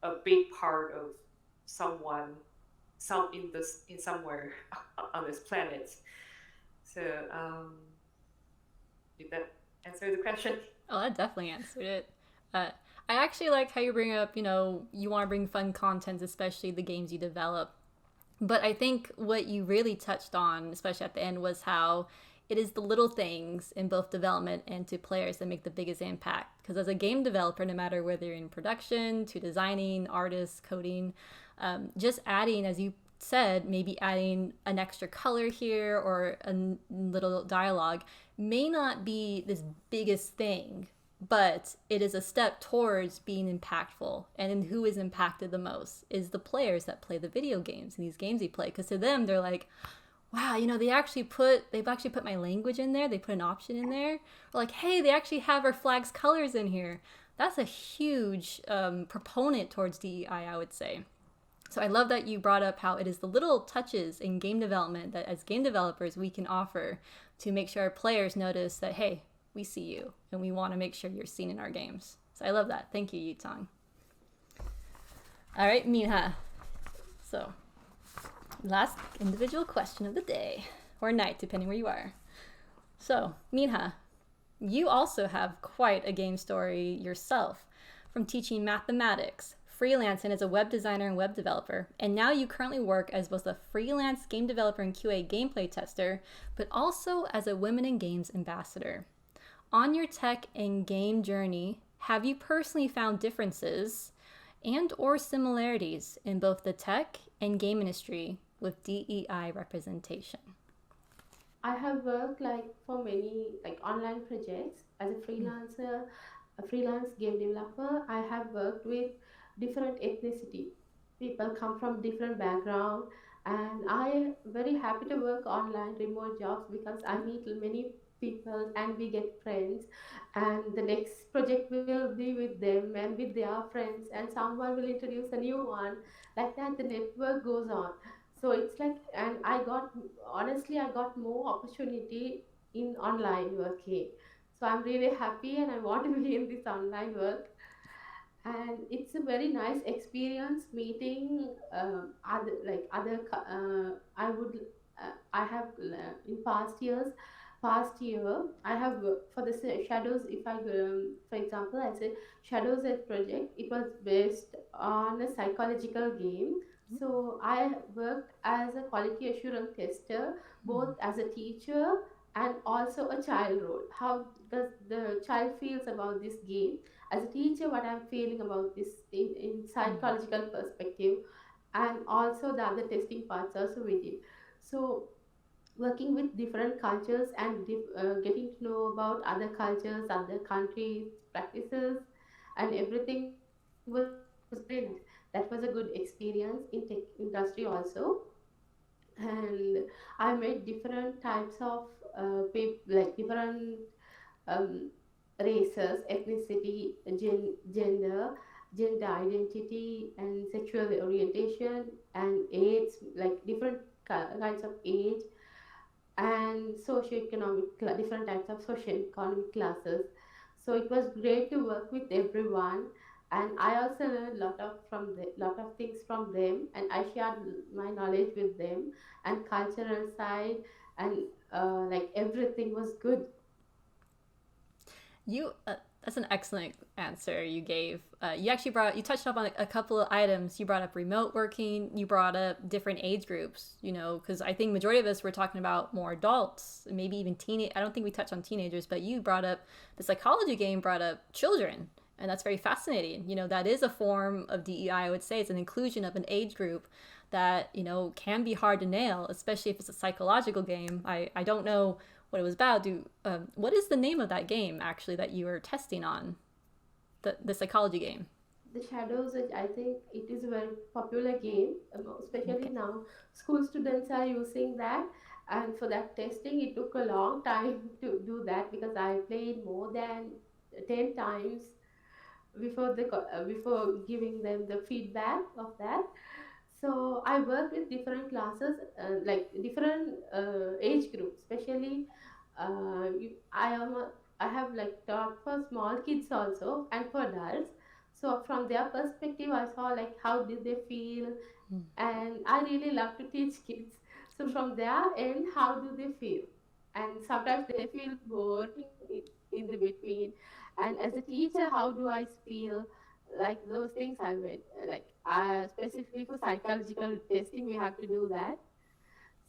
a big part of someone, in somewhere on this planet. So did that answer the question? Oh, that definitely answered it. I actually like how you bring up, you want to bring fun content, especially the games you develop. But I think what you really touched on, especially at the end, was how it is the little things in both development and to players that make the biggest impact. Because as a game developer, no matter whether you're in production, to designing, artists, coding, just adding, as you said, maybe adding an extra color here or a little dialogue may not be this biggest thing, but it is a step towards being impactful. And who is impacted the most is the players that play the video games and these games you play. Because to them, they're like, wow, they've actually put my language in there. They put an option in there. Or like, hey, they actually have our flag's colors in here. That's a huge proponent towards DEI, I would say. So I love that you brought up how it is the little touches in game development that as game developers we can offer to make sure our players notice that, hey, we see you and we want to make sure you're seen in our games. So I love that. Thank you, Yitong. All right, Minha. So last individual question of the day or night, depending where you are. So Minha, you also have quite a game story yourself, from teaching mathematics, freelancing as a web designer and web developer, and now you currently work as both a freelance game developer and QA gameplay tester, but also as a Women in Games ambassador. On your tech and game journey, have you personally found differences and or similarities in both the tech and game industry with DEI representation? I have worked for many online projects as a freelancer, a freelance game developer. I have worked with different ethnicity. People come from different background, And I am very happy to work online remote jobs because I meet many people and we get friends, and the next project will be with them and with their friends, and someone will introduce a new one. Like that the network goes on. So it's like, and I got, honestly, I got more opportunity in online working. So I'm really happy and I want to be in this online work. And it's a very nice experience meeting other, like other I have in past year I have for the shadows, if I for example I say shadows as project, it was based on a psychological game. So I worked as a quality assurance tester, both as a teacher and also a child role. How does the child feels about this game? As a teacher, what I'm feeling about this in psychological perspective, and also the other testing parts also we did. So working with different cultures and getting to know about other cultures, other countries practices, and everything was great. That was a good experience in tech industry also. And I met different types of like different um, races, ethnicity, gender, gender identity, and sexual orientation, and age, like different kinds of age, and different types of socioeconomic classes. So it was great to work with everyone, and I also learned lot of things from them, and I shared my knowledge with them, and cultural side, and like everything was good. You that's an excellent answer you gave. You actually you touched up on a couple of items. You brought up remote working. You brought up different age groups. You know, because I think majority of us were talking about more adults, maybe even teenage. I don't think we touched on teenagers, but you brought up the psychology game. Brought up children, and that's very fascinating. You know, that is a form of DEI. I would say it's an inclusion of an age group that can be hard to nail, especially if it's a psychological game. I don't know what it was about. What is the name of that game actually that you were testing on? The psychology game. The shadows, I think it is a very popular game, especially Okay. now. School students are using that, and for that testing, it took a long time to do that because I played more than 10 times before giving them the feedback of that. So I work with different classes, like different age groups, especially I am I have like taught for small kids also and for adults. So from their perspective, I saw like how did they feel, and I really love to teach kids. So from their end, how do they feel? And sometimes they feel boring in the between. And as a teacher, how do I feel? Like those things I read, like specifically for psychological testing, we have to do that.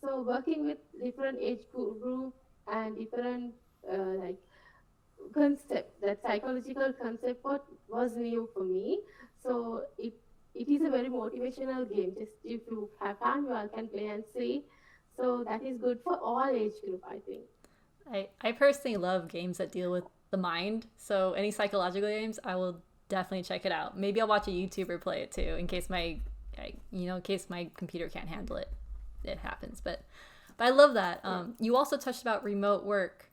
So working with different age group and different like concept, that psychological concept was new for me. So it is a very motivational game. Just if you have time, you all can play and see. So that is good for all age group, I think. I personally love games that deal with the mind. So any psychological games, I will definitely check it out. Maybe I'll watch a YouTuber play it too, in case in case my computer can't handle it. It happens, but I love that. You also touched about remote work.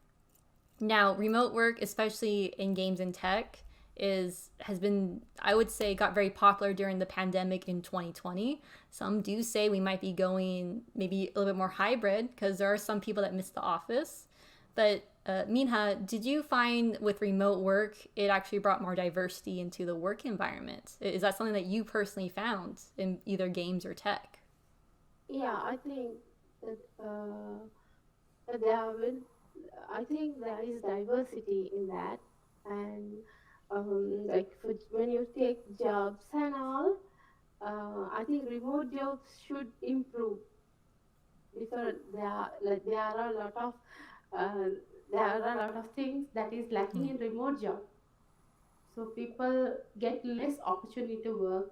Now, remote work, especially in games and tech, has been, I would say, got very popular during the pandemic in 2020. Some do say we might be going maybe a little bit more hybrid because there are some people that miss the office. But Minha, did you find with remote work it actually brought more diversity into the work environment? Is that something that you personally found in either games or tech? Yeah, I think that that there will. I think there is diversity in that, and like when you take jobs and all, I think remote jobs should improve. Because there are a lot of uh, things that is lacking in remote job. So people get less opportunity to work.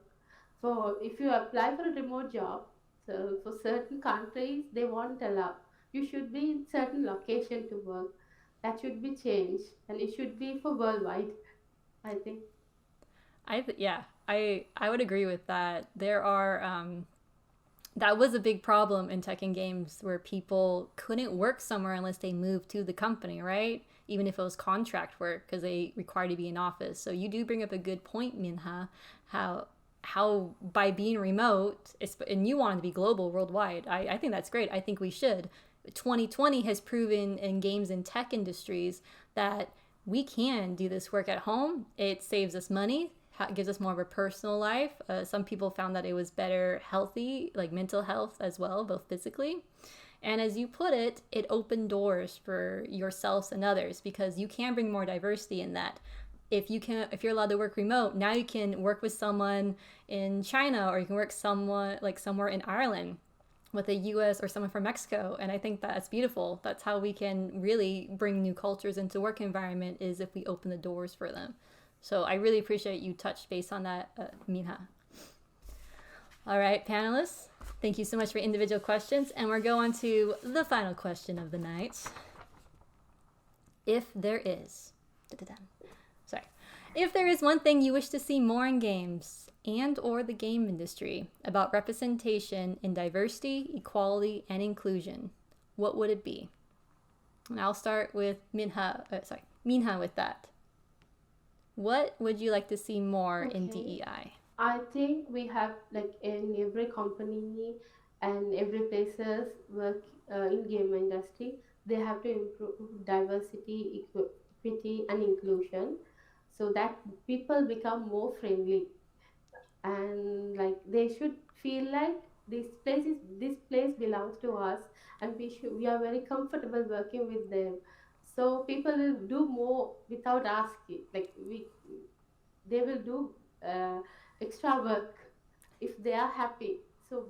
So if you apply for a remote job, so for certain countries they won't allow. You should be in certain location to work. That should be changed, and it should be for worldwide, I think. Yeah, I would agree with that. There are that was a big problem in tech and games, where people couldn't work somewhere unless they moved to the company, right? Even if it was contract work, because they required to be in office. So you do bring up a good point, Minha, how by being remote, and you want to be global, worldwide, I think that's great. I think we should. 2020 has proven in games and tech industries that we can do this work at home. It saves us money, gives us more of a personal life. Some people found that it was better healthy, like mental health as well, both physically. And as you put it, it opened doors for yourselves and others, because you can bring more diversity in that. If you're allowed to work remote, now you can work with someone in China, or you can work somewhere in Ireland with a US or someone from Mexico. And I think that's beautiful. That's how we can really bring new cultures into work environment, is if we open the doors for them. So I really appreciate you touched base on that, Minha. All right, panelists, thank you so much for individual questions. And we're going to the final question of the night. If there is one thing you wish to see more in games and or the game industry about representation in diversity, equality, and inclusion, what would it be? And I'll start with Minha with that. What would you like to see more in DEI? I think we have, like, in every company and every places work in game industry, they have to improve diversity, equity, and inclusion, so that people become more friendly, and like they should feel like this place belongs to us, and we are very comfortable working with them. So people will do more without asking. Like they will do extra work if they are happy. So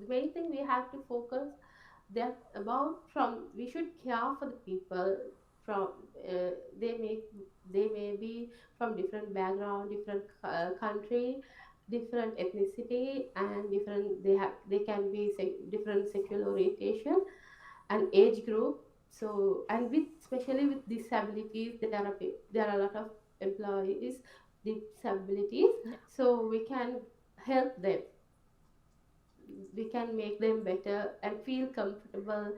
the main thing we have to focus that about from we should care for the people from they may be from different background, different country, different ethnicity, and they can be different sexual orientation and age group. So, and especially with disabilities, there are a lot of employees with disabilities. Yeah. So we can help them. We can make them better and feel comfortable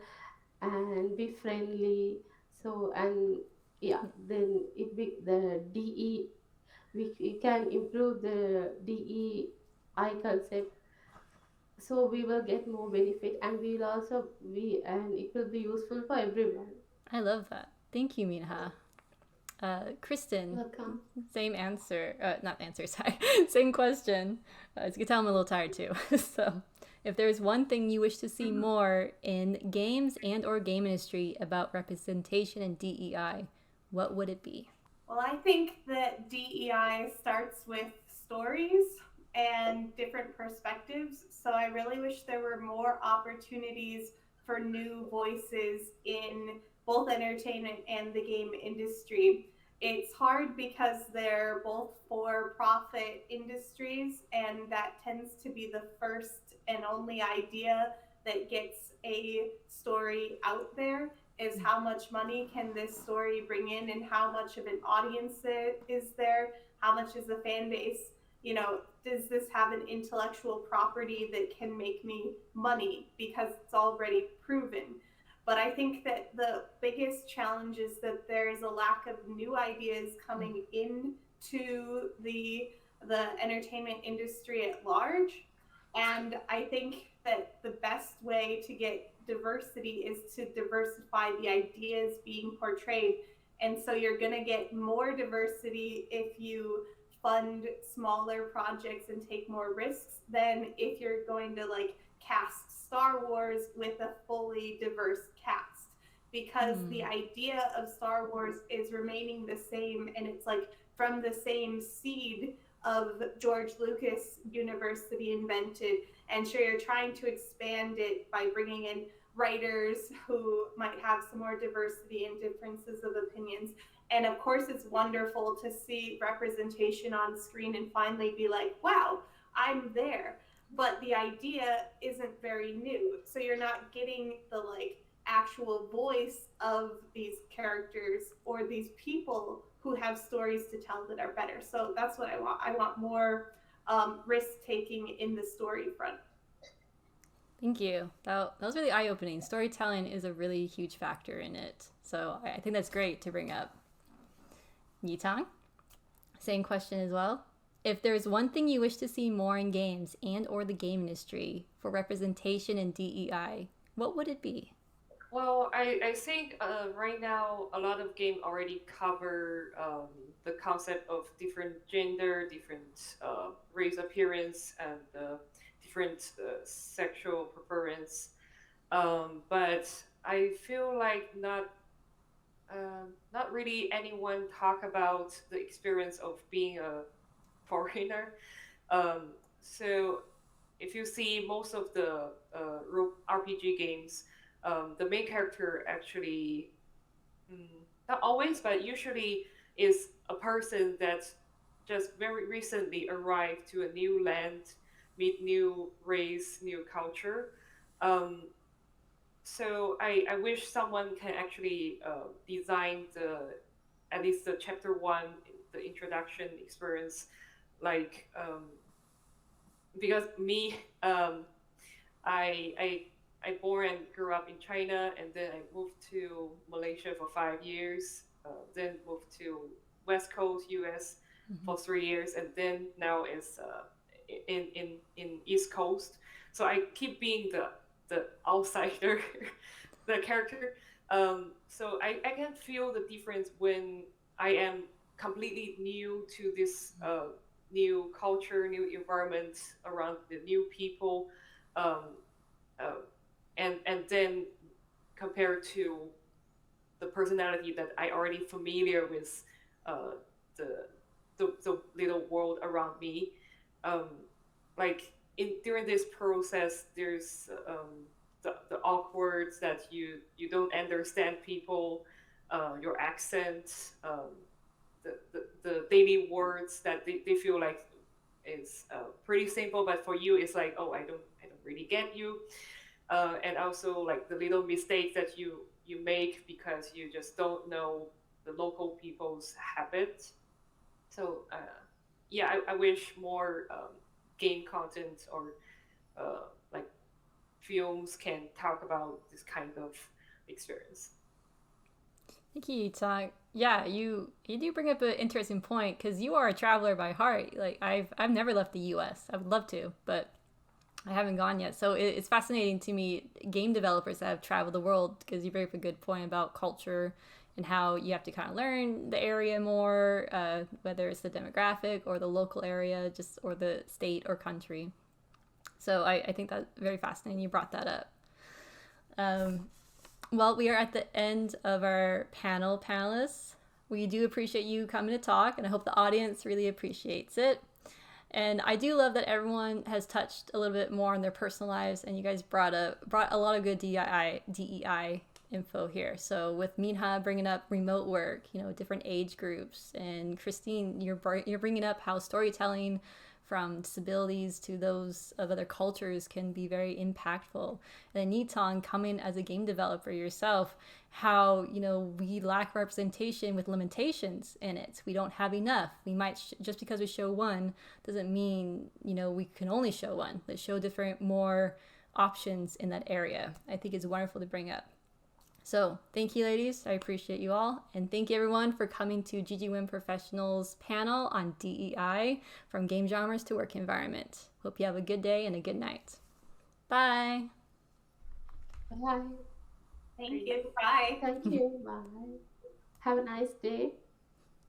and be friendly. So, and yeah, then the DE. We can improve the DEI concept, so we will get more benefit, and it will be useful for everyone. I love that. Thank you, Minha. Kristen, Welcome. Same answer. Same question. As you can tell, I'm a little tired too. So, if there's one thing you wish to see more in games and or game industry about representation and DEI, what would it be? Well, I think that DEI starts with stories and different perspectives. So I really wish there were more opportunities for new voices in both entertainment and the game industry. It's hard because they're both for-profit industries, and that tends to be the first and only idea that gets a story out there, is how much money can this story bring in, and how much of an audience is there, how much is the fan base, does this have an intellectual property that can make me money, because it's already proven. But I think that the biggest challenge is that there is a lack of new ideas coming into the entertainment industry at large. And I think that the best way to get diversity is to diversify the ideas being portrayed. And so you're going to get more diversity if you fund smaller projects and take more risks than if you're going to cast Star Wars with a fully diverse cast, because the idea of Star Wars is remaining the same, and it's from the same seed of George Lucas universe that he invented. And sure, you're trying to expand it by bringing in writers who might have some more diversity and differences of opinions. And of course, it's wonderful to see representation on screen and finally be like, wow, I'm there. But the idea isn't very new. So you're not getting the actual voice of these characters or these people who have stories to tell that are better. So that's what I want. I want more risk taking in the story front. Thank you. That was really eye-opening. Storytelling is a really huge factor in it. So I think that's great to bring up. Yitong, same question as well. If there's one thing you wish to see more in games and or the game industry for representation in DEI, what would it be? Well, I think right now a lot of games already cover the concept of different gender, different race appearance, and different sexual preference. But I feel like not really anyone talk about the experience of being a foreigner. So if you see most of the RPG games, the main character actually, not always, but usually is a person that just very recently arrived to a new land, meet new race, new culture. Um, so I wish someone can actually design at least the chapter one, the introduction experience, like because me, I born and grew up in China, and then I moved to Malaysia for 5 years, then moved to West Coast US for 3 years, and then now is in East Coast. So I keep being the outsider, the character. So I can feel the difference when I am completely new to this new culture, new environment around the new people, um, and then compared to the personality that I already familiar with, the little world around me. Like during this process, there's the awkward that you don't understand people, your accent, the daily words that they feel like is pretty simple, but for you it's like, oh, I don't really get you, and also like the little mistakes that you make because you just don't know the local people's habits. So yeah, I wish more game content or like films can talk about this kind of experience. Thank you, Yitong. Yeah, you do bring up an interesting point because you are a traveler by heart. Like I've never left the U.S. I would love to, but I haven't gone yet. So it's fascinating to me, game developers that have traveled the world, because you bring up a good point about culture and how you have to kind of learn the area more, whether it's the demographic or the local area, just or the state or country. So I think that's very fascinating. You brought that up. Well, we are at the end of our panelists. We do appreciate you coming to talk, and I hope the audience really appreciates it. And I do love that everyone has touched a little bit more on their personal lives, and you guys brought a lot of good DEI info here. So with Minha bringing up remote work, different age groups, and Christine, you're bringing up how storytelling from disabilities to those of other cultures can be very impactful. And then Yitong, coming as a game developer yourself, how we lack representation with limitations in it. We don't have enough. We might just because we show one doesn't mean we can only show one. Let's show different, more options in that area. I think it's wonderful to bring up. So thank you, ladies. I appreciate you all. And thank you, everyone, for coming to GGWIM Professionals panel on DEI, from game genres to work environment. Hope you have a good day and a good night. Bye. Bye. Thank you. Bye. Thank you. Bye. Have a nice day.